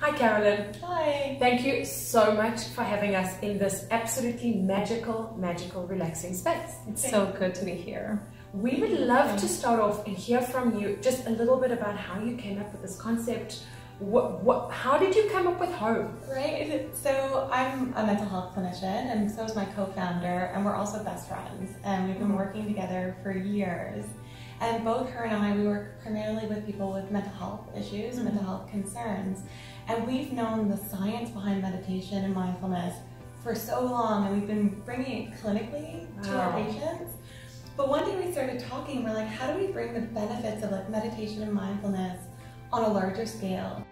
Hi Carolyn. Hi. Thank you so much for having us in this absolutely magical, relaxing space. It's so good to be here. We would love to start off and hear from you just a little bit about how you came up with this concept. How did you come up with HOAME? Right, so I'm a mental health clinician and so is my co-founder, and we're also best friends, and we've been working together for years. And both her and I, we work primarily with people with mental health issues, mental health concerns. And we've known the science behind meditation and mindfulness for so long, and we've been bringing it clinically to our patients. But one day we started talking, we're like, how do we bring the benefits of like meditation and mindfulness on a larger scale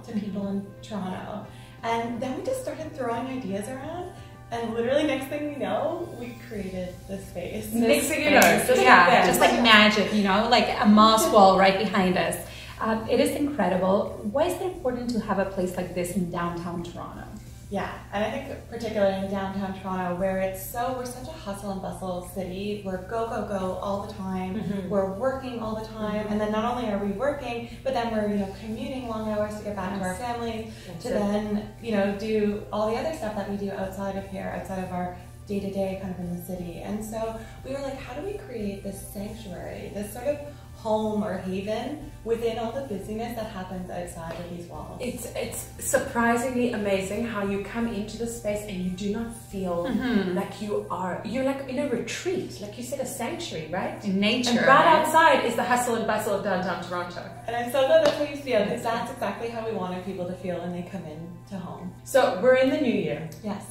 to people in Toronto? And then we just started throwing ideas around. And literally next thing we know, we created this space. Next thing you know, just like magic, you know, like a moss wall right behind us. It is incredible. Why is it important to have a place like this in downtown Toronto? Yeah, and I think particularly in downtown Toronto, where we're such a hustle and bustle city. We're go, go, go all the time. We're working all the time. And then not only are we working, but then we're, commuting long hours to get back to our families, then, do all the other stuff that we do outside of here, outside of our day-to-day kind of in the city. And so we were like, how do we create this sanctuary, this sort of home or haven within all the busyness that happens outside of these walls? It's surprisingly amazing how you come into the space and you do not feel like you're like in a retreat, like you said, a sanctuary, right? In nature. And right outside is the hustle and bustle of downtown Toronto. And I'm so glad that's how you feel, because that's exactly how we wanted people to feel when they come in to HOAME. So we're in the new year. Yes.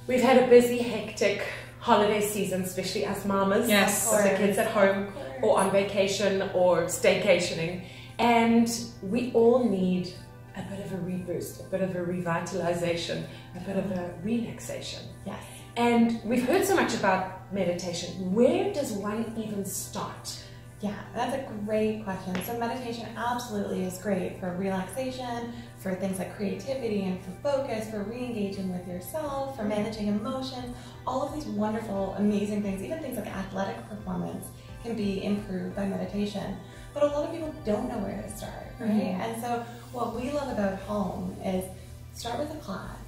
We've had a busy, hectic holiday season, especially as mamas. Yes. With the kids at home or on vacation or staycationing. And we all need a bit of a reboost, a bit of a revitalization, a bit of a relaxation. Yes. And we've heard so much about meditation. Where does one even start? Yeah, that's a great question. So meditation absolutely is great for relaxation, for things like creativity and for focus, for re-engaging with yourself, for managing emotions. All of these wonderful, amazing things, even things like athletic performance, can be improved by meditation. But a lot of people don't know where to start, right? And so what we love about HOAME is start with a class.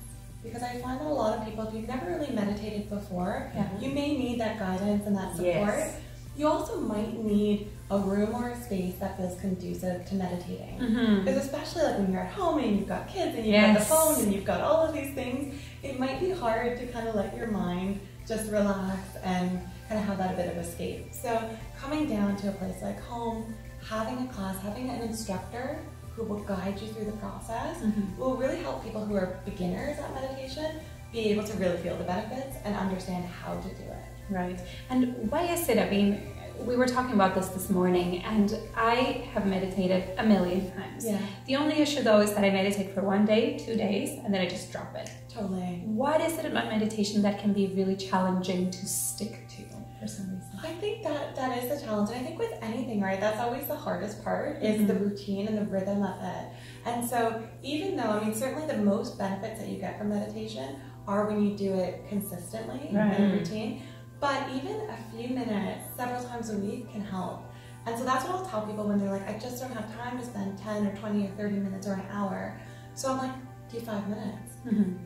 Because I find that a lot of people, if you've never really meditated before, you may need that guidance and that support. Yes. You also might need a room or a space that feels conducive to meditating. Because especially like when you're at home and you've got kids and you've got the phone and you've got all of these things, it might be hard to kind of let your mind just relax and kind of have that a bit of escape. So coming down to a place like HOAME, having a class, having an instructor who will guide you through the process will really help people who are beginners at meditation be able to really feel the benefits and understand how to do it. Right. And why is it? I mean, we were talking about this morning, and I have meditated a million times. Yeah. The only issue though is that I meditate for 1 day, 2 days, and then I just drop it. Totally. What is it about meditation that can be really challenging to stick to for some reason? I think that is the challenge. And I think with anything, right, that's always the hardest part, is the routine and the rhythm of it. And so even though, I mean, certainly the most benefits that you get from meditation are when you do it consistently in a routine. But even a few minutes, several times a week can help. And so that's what I'll tell people when they're like, I just don't have time to spend 10 or 20 or 30 minutes or an hour. So I'm like, do 5 minutes,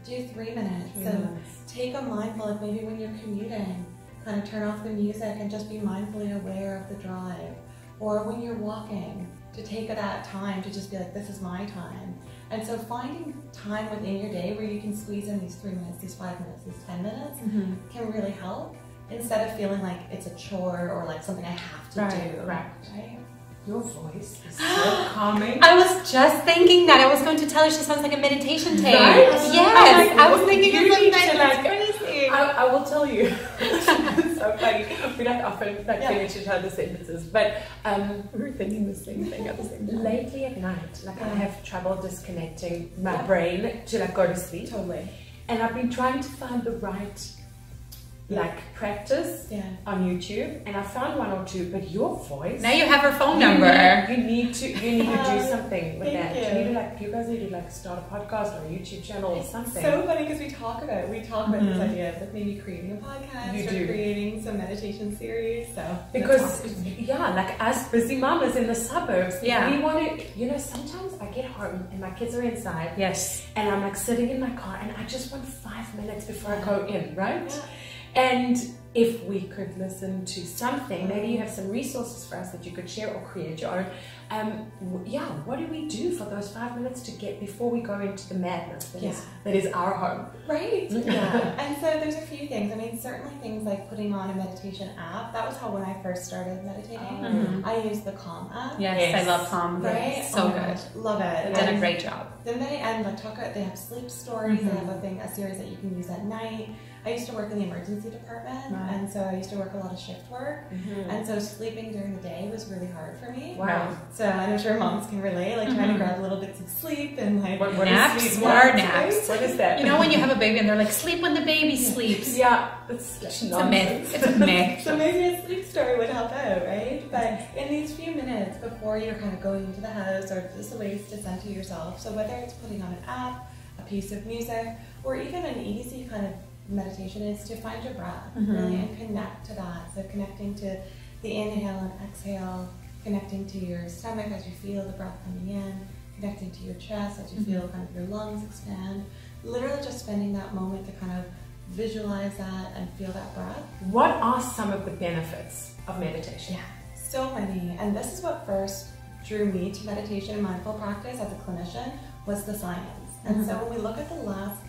do 3 minutes. So take a mindful, like maybe when you're commuting, kind of turn off the music and just be mindfully aware of the drive. Or when you're walking, to take that time to just be like, this is my time. And so finding time within your day where you can squeeze in these 3 minutes, these 5 minutes, these 10 minutes can really help. Instead of feeling like it's a chore or like something I have to do. Right. Your voice is so calming. I was just thinking that. I was going to tell her she sounds like a meditation tape. Right? Yes, I was thinking you of need that. to That's crazy. I will tell you. It's so funny. We don't often finish each other's sentences, but We're thinking the same thing at the same time. lately at night, like I have trouble disconnecting my brain to like go to sleep. Totally. And I've been trying to find the right like practice on YouTube, and I found one or two. But your voice. Now you have her phone number. You need to do something with that. You. You guys need to start a podcast or a YouTube channel or something. So funny because we talk about this idea of maybe creating a podcast or creating some meditation series. So because like us busy mamas in the suburbs, we want to. Sometimes I get home and my kids are inside. Yes. And I'm like sitting in my car and I just want 5 minutes before I go in, right? Yeah. And if we could listen to something, maybe you have some resources for us that you could share or create your own. What do we do for those 5 minutes to get before we go into the madness that is our home? Right. Yeah. And so there's a few things. I mean, certainly things like putting on a meditation app. That was how when I first started meditating. I used the Calm app. Yes, I love Calm. Right? So good. Love it. They've done a great job. Then they have sleep stories. They have a series that you can use at night. I used to work in the emergency department, and so I used to work a lot of shift work, and so sleeping during the day was really hard for me. Wow. So I'm sure moms can relate, like trying to grab little bits of sleep and like what naps? What are naps? What is that? You know when you have a baby and they're like, sleep when the baby sleeps. Yeah, it's a myth. It's a myth. So maybe a sleep story would help out, right? But in these few minutes before you're kind of going into the house, or just a ways to center yourself. So whether it's putting on an app, a piece of music, or even an easy kind of meditation is to find your breath really and connect to that. So connecting to the inhale and exhale, connecting to your stomach as you feel the breath coming in, connecting to your chest as you feel kind of your lungs expand. Literally just spending that moment to kind of visualize that and feel that breath. What are some of the benefits of meditation? Yeah, so many. And this is what first drew me to meditation and mindful practice as a clinician was the science. And so when we look at the last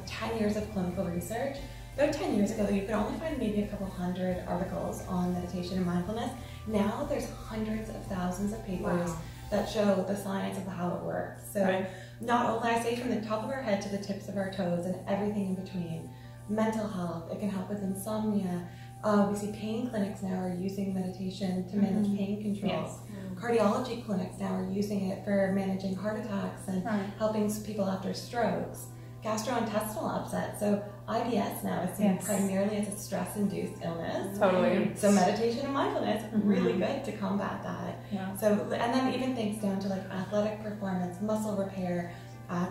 10 years of clinical research. About 10 years ago, you could only find maybe a couple hundred articles on meditation and mindfulness. Now there's hundreds of thousands of papers that show the science of how it works. So not only, I say from the top of our head to the tips of our toes and everything in between. Mental health, it can help with insomnia. We see pain clinics now are using meditation to manage pain control. Yes. Cardiology clinics now are using it for managing heart attacks and helping people after strokes. Gastrointestinal upset. So IBS now is seen primarily as a stress-induced illness. Totally. So meditation and mindfulness really good to combat that. Yeah. So and then even things down to athletic performance, muscle repair,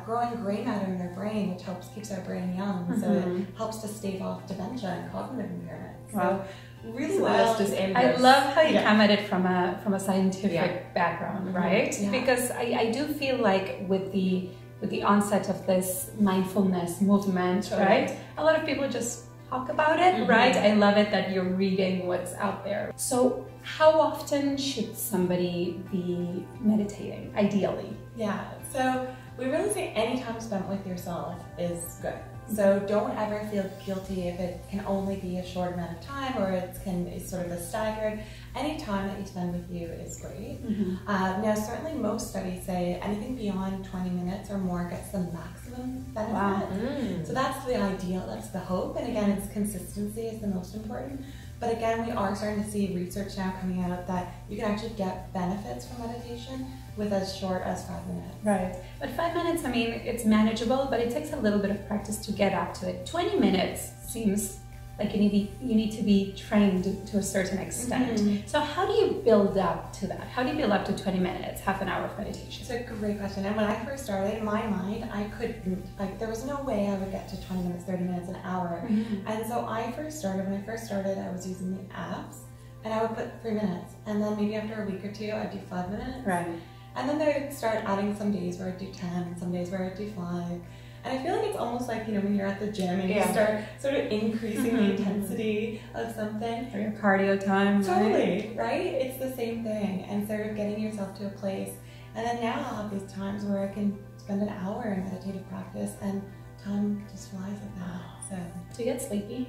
growing gray matter in our brain, which keeps our brain young. So it helps to stave off dementia and cognitive impairment. So really well. I love how you come at it from a scientific background, right? Yeah. Because I do feel like with the onset of this mindfulness movement, right? A lot of people just talk about it, right? I love it that you're reading what's out there. So how often should somebody be meditating, ideally? Yeah, so we really say any time spent with yourself is good. So don't ever feel guilty if it can only be a short amount of time or it's sort of a staggered. Any time that you spend with you is great. Now, certainly most studies say anything beyond 20 minutes or more gets the maximum benefit. So that's the ideal, that's the hope. And again, it's consistency is the most important. But again, we are starting to see research now coming out that you can actually get benefits from meditation with as short as 5 minutes. Right. But 5 minutes, I mean, it's manageable, but it takes a little bit of practice to get up to it. 20 minutes seems like you need to be trained to a certain extent. So how do you build up to that? How do you build up to 20 minutes, half an hour of meditation? It's a great question. And when I first started, in my mind, I couldn't, there was no way I would get to 20 minutes, 30 minutes, an hour. And so when I first started, I was using the apps, and I would put 3 minutes. And then maybe after a week or two, I'd do 5 minutes. Right. And then they would start adding some days where I'd do 10, and some days where I'd do 5. And I feel like it's almost like, when you're at the gym and you start sort of increasing the intensity of something. Or your cardio time. Totally, right? It's the same thing. And sort of getting yourself to a place. And then now I'll have these times where I can spend an hour in meditative practice and time just flies like that. So do you get sleepy?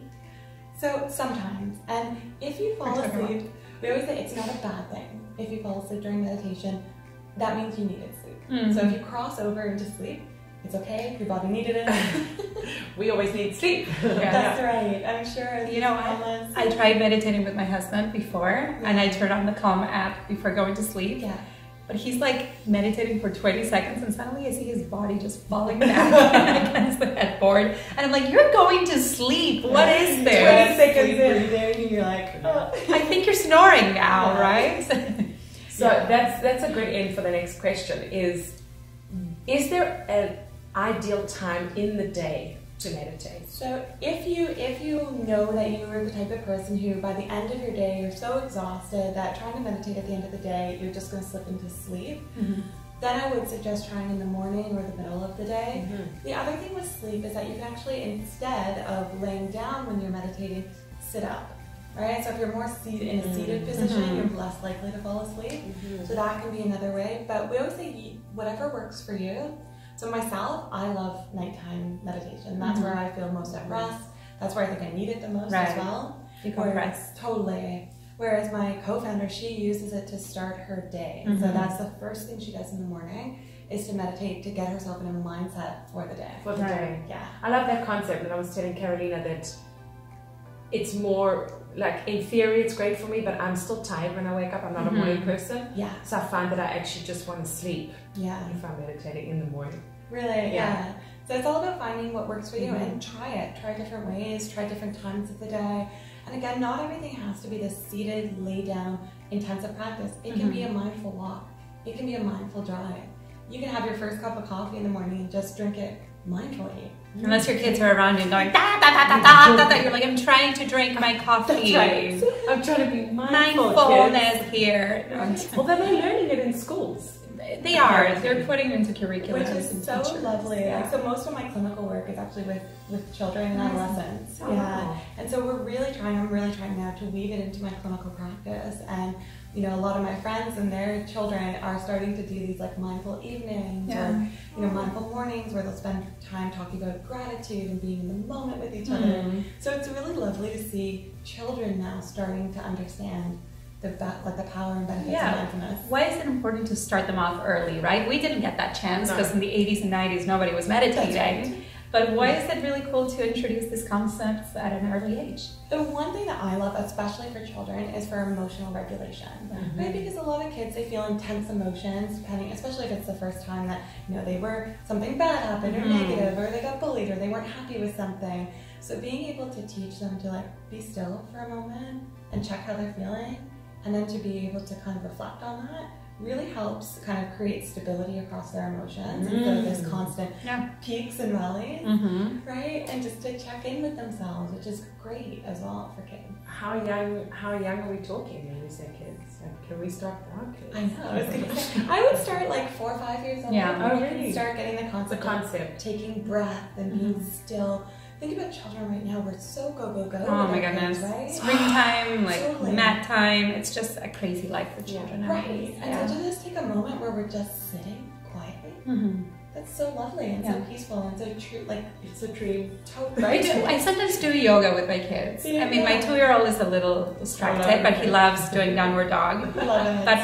So sometimes. And if you fall asleep, we always say it's not a bad thing. If you fall asleep during meditation, that means you needed sleep. So if you cross over into sleep, it's okay, your body needed it. We always need sleep. That's right, I'm sure. I tried meditating with my husband before, and I turned on the Calm app before going to sleep. But he's like meditating for 20 seconds and suddenly I see his body just falling back against the headboard. And I'm like, you're going to sleep. What is there? 20 seconds breathing and you're like, oh. I think you're snoring now, right? So that's a good end for the next question is there an ideal time in the day to meditate? So if you know that you are the type of person who by the end of your day you're so exhausted that trying to meditate at the end of the day you're just going to slip into sleep, then I would suggest trying in the morning or the middle of the day. The other thing with sleep is that you can actually, instead of laying down when you're meditating, sit up. Right? So if you're more in a seated position, you're less likely to fall asleep. So that can be another way. But we always say whatever works for you. So myself, I love nighttime meditation. That's where I feel most at rest. That's where I think I need it the most as well. Totally. Whereas my co-founder, she uses it to start her day. So that's the first thing she does in the morning is to meditate to get herself in a mindset for the day. Yeah. I love that concept. And I was telling Carolina that it's more like in theory it's great for me, but I'm still tired when I wake up. I'm not a morning person. So I find that I actually just want to sleep if I'm meditating in the morning. Really? Yeah. So it's all about finding what works for you and try it. Try different ways, try different times of the day. And again, not everything has to be this seated, lay down, intensive practice. It can be a mindful walk. It can be a mindful drive. You can have your first cup of coffee in the morning and just drink it mindfully. Unless your kids are around you going da da da da da da da, you're like, I'm trying to drink my coffee. That's right. I'm trying to be mindfulness here. Well, then they're learning it in schools. They are. They're putting into curriculum. Which is so lovely. Yeah. So most of my clinical work is actually with children and adolescents. And so I'm really trying now to weave it into my clinical practice. And you know, a lot of my friends and their children are starting to do these like mindful evenings or mindful mornings where they'll spend time talking about gratitude and being in the moment with each other. So it's really lovely to see children now starting to understand the power and benefits of mindfulness. Why is it important to start them off early, right? We didn't get that chance because in the 80s and 90s nobody was meditating. But why is it really cool to introduce this concept at an early age? The one thing that I love, especially for children, is for emotional regulation. Right? Because a lot of kids, they feel intense emotions, especially if it's the first time that something bad happened or negative, or they got bullied, or they weren't happy with something. So being able to teach them to be still for a moment and check how they're feeling, and then to be able to kind of reflect on that really helps kind of create stability across their emotions instead of this constant peaks and valleys, right? And just to check in with themselves, which is great as well for kids. How young are we talking when we say kids? Can we start with our kids? I know. I would start like 4 or 5 years old. Oh, really? Start getting the concept of taking breath and being still. Think about children right now. We're so go. Oh my goodness! Right? Springtime, mat time. It's just a crazy life for children. Right. And so to just take a moment where we're just sitting quietly. That's so lovely and so peaceful and so true. Like it's a dream. Totally. Right. I sometimes do yoga with my kids. I mean, my 2-year-old is a little distracted, but he loves doing downward dog. Love it. But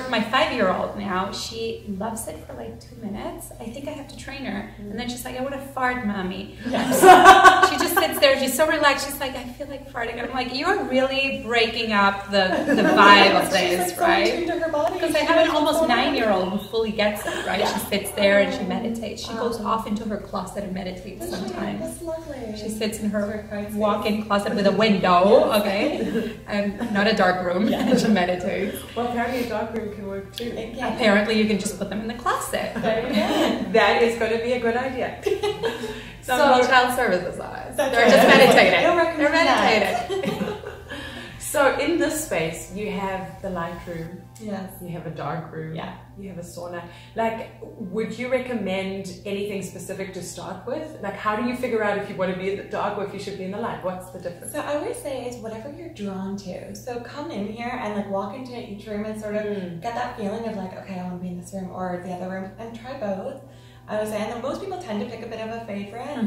my 5-year-old now, she loves it for like 2 minutes. I think I have to train her, and then she's like, "I want to fart, mommy." She just sits there. She's so relaxed. She's like, "I feel like farting." I'm like, "You're really breaking up the vibe of this, right?" Because I have an almost 9-year-old who fully gets it, right? She sits there and she meditates. She goes off into her closet and meditates sometimes. That's lovely. She sits in her walk-in closet with a window, and not a dark room. She meditates. Well, apparently a dark room can work too. Apparently you can just put them in the closet. That is going to be a good idea. So child services on us. They're just meditating. They're meditating. So in this space, you have the light room. Yes. You have a dark room. Yeah. You have a sauna. Like, would you recommend anything specific to start with? Like, how do you figure out if you want to be in the dark or if you should be in the light? What's the difference? So I would say is whatever you're drawn to. So come in here and walk into each room and sort of get that feeling of okay, I want to be in this room or the other room, and try both. I would say, and then most people tend to pick a bit of a favorite,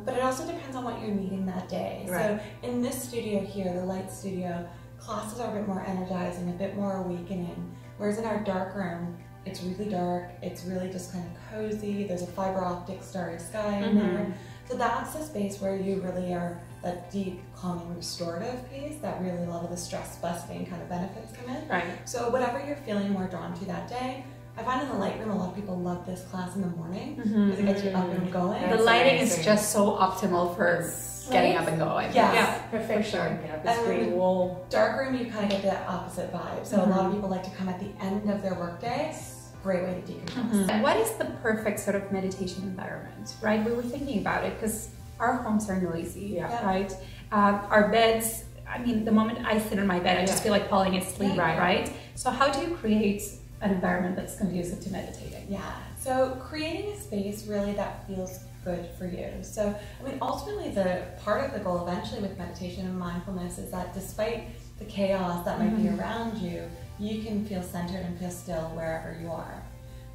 but it also depends on what you're needing that day. Right. So in this studio here, the light studio, classes are a bit more energizing, a bit more awakening. Whereas in our dark room, it's really dark. It's really just kind of cozy. There's a fiber optic starry sky in there. So that's the space where you really are that deep, calming, restorative piece that really a lot of the stress busting kind of benefits come in. Right. So whatever you're feeling more drawn to that day, I find in the light room a lot of people love this class in the morning because it gets you up and going. The lighting is just so optimal for getting up and going. Yeah, perfect. Sure. Yeah, this green wall. Dark room, you kind of get the opposite vibe. So a lot of people like to come at the end of their workday. Great way to decompress. What is the perfect sort of meditation environment, right? We were thinking about it because our homes are noisy, right? Our beds, I mean, the moment I sit in my bed, I just feel like falling asleep, right? So how do you create an environment that's conducive to meditating? Yeah, so creating a space really that feels good for you. So, I mean, ultimately the part of the goal eventually with meditation and mindfulness is that despite the chaos that might be around you, you can feel centered and feel still wherever you are.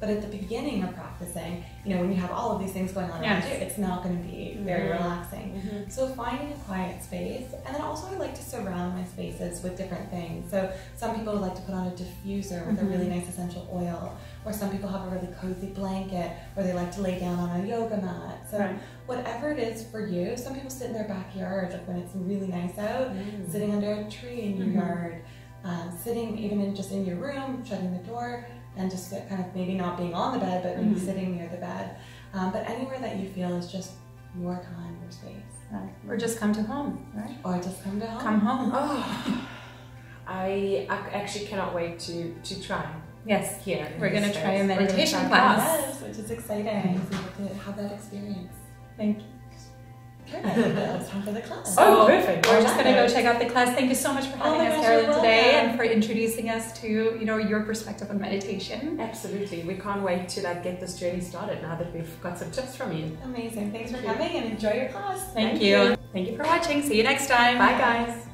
But at the beginning of practicing, you know, when you have all of these things going on around you, it's not going to be very relaxing. So finding a quiet space, and then also I like to surround my spaces with different things. So some people like to put on a diffuser with a really nice essential oil, or some people have a really cozy blanket, or they like to lay down on a yoga mat. So whatever it is for you, some people sit in their backyard, like when it's really nice out, sitting under a tree in your yard, sitting even in just in your room, shutting the door, and just kind of maybe not being on the bed, but maybe sitting near the bed. But anywhere that you feel is just your time, your space. Right. Or just come to home, right? Or just come to home. Come home. Oh, I actually cannot wait to try. Yes, here. We're going to try a meditation class. Yes, which is exciting to have that experience. Thank you. Good. It's time for the class. Oh, perfect. We're just going to go check out the class. Thank you so much for having us, Carolyn, today, and for introducing us to, you know, your perspective on meditation. Absolutely. We can't wait to get this journey started now that we've got some tips from you. Amazing. Thanks for coming and enjoy your class. Thank you. Thank you for watching. See you next time. Bye, guys.